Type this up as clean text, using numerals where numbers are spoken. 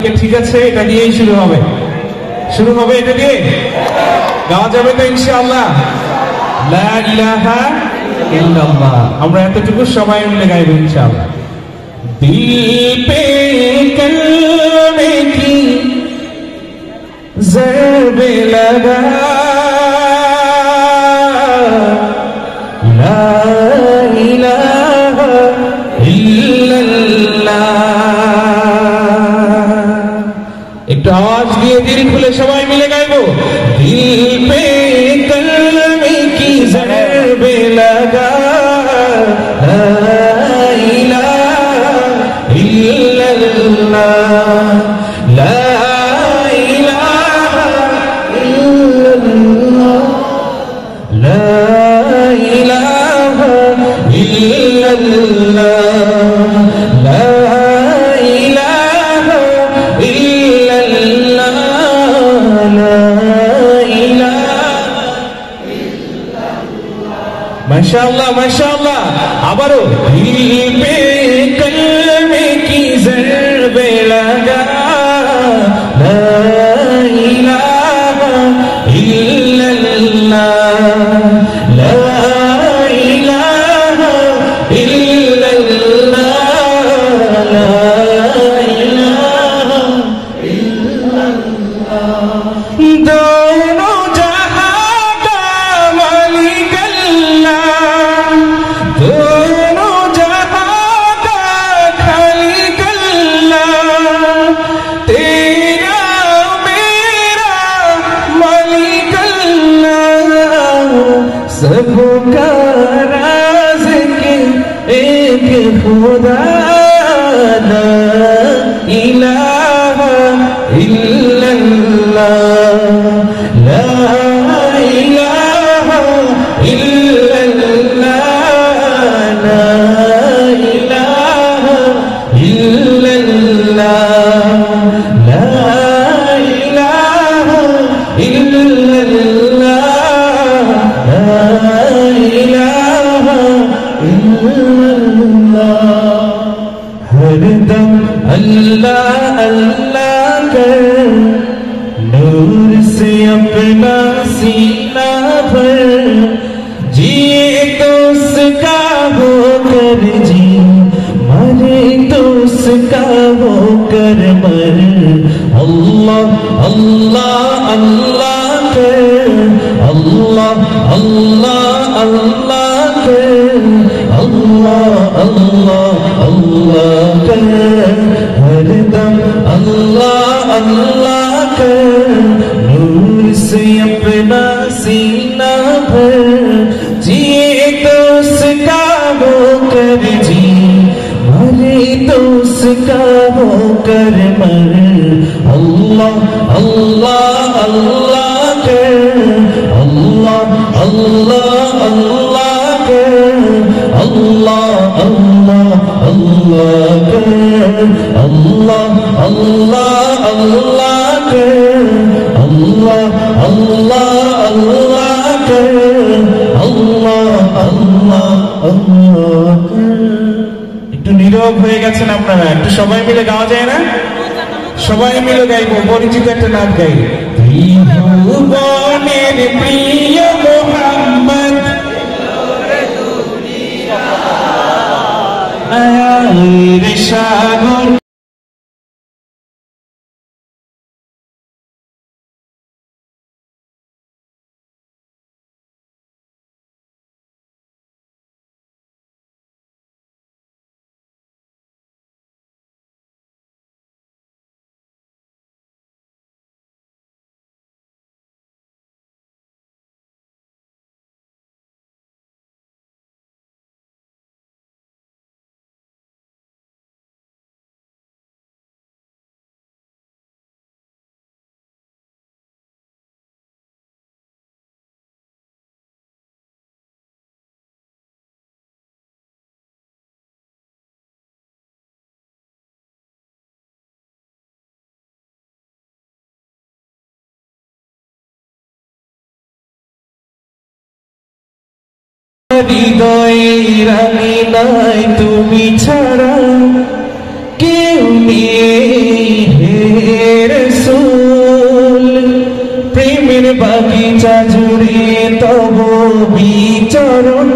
কে ঠিক আছে? এটা দিয়েই শুরু হবে এটা দিয়ে গাওয়া যাবে তো ইনশাআল্লাহ? লা ইলাহা ইল্লাল্লাহ। আমরা এতটুকু সবাই মিলে গাইব ইনশাআল্লাহ। दिल पे कलमे की ज़रबे लगा, ला इलाहा इल्लल्लाह। एक आवाज दिए दिल खुले सबाई मिले गाइबो। दिल पे कलमे की ज़रबे लगा, لا إله إلا الله، لا إله إلا الله، لا إله إلا الله، لا إله إلا الله। ما شاء الله ما شاء الله। আবারো দিল पे कलमे की ज़रबे लगा, ला इलाहा इल्लल्लाह, ला इलाहा इल्लल्लाह, ला इलाहा इल्लल्लाह। दोनों जहां का मालिक अल्लाह, दोनों जहां का खालिक अल्लाह, तेरा मेरा मालिक अल्लाह, सबका राज़िक़ एक खुदा, ला इलाहा इल्लल्लाह, ला इलाहा इल्लल्लाह, ला इलाहा इल्लल्लाह, ला इलाहा इल्लल्लाह, ला इलाहा इल्लल्लाह। हरदम अल्लाह अल्लाह कर, नूर से अपना सीना भर, जिए तो उसका होकर जी, मरे तो उसका होकर मर। अल्लाह अल्लाह अल्लाह कर, अल्लाह अल्लाह अल्लाह कर, अल्लाह अल्लाह अल्लाह कर, हरदम अल्लाह अल्लाह कर, नूर से अपना सीना भर, जिए तो उसका होकर जी, मरे तो उसका होकर मर। अल्लाह अल्लाह अल्लाह कर, अल्लाह अल्लाह अल्लाह कर, अल्लाह अल्लाह अल्लाह कर, अल्लाह अल्लाह अल्लाह कर, अल्लाह अल्लाह अल्लाह कर, अल्लाह अल्लाह अल्लाह कर। একটু নীরব হয়ে গেছেন আপনারা, একটু সবাই মিলে গাওয়া যায় না? সবাই মিলে গাইবো, পরিচিত একটা নাচ গাই। ত্রিভুবনের প্রিয় মোহাম্মদ, আয়ের সাগর, হৃদয়ের আঙিনায় তুমি ছাড়া কেউ নেই হে রাসূল প্রেমের বাগিচা জুড়ে তব বিচরণ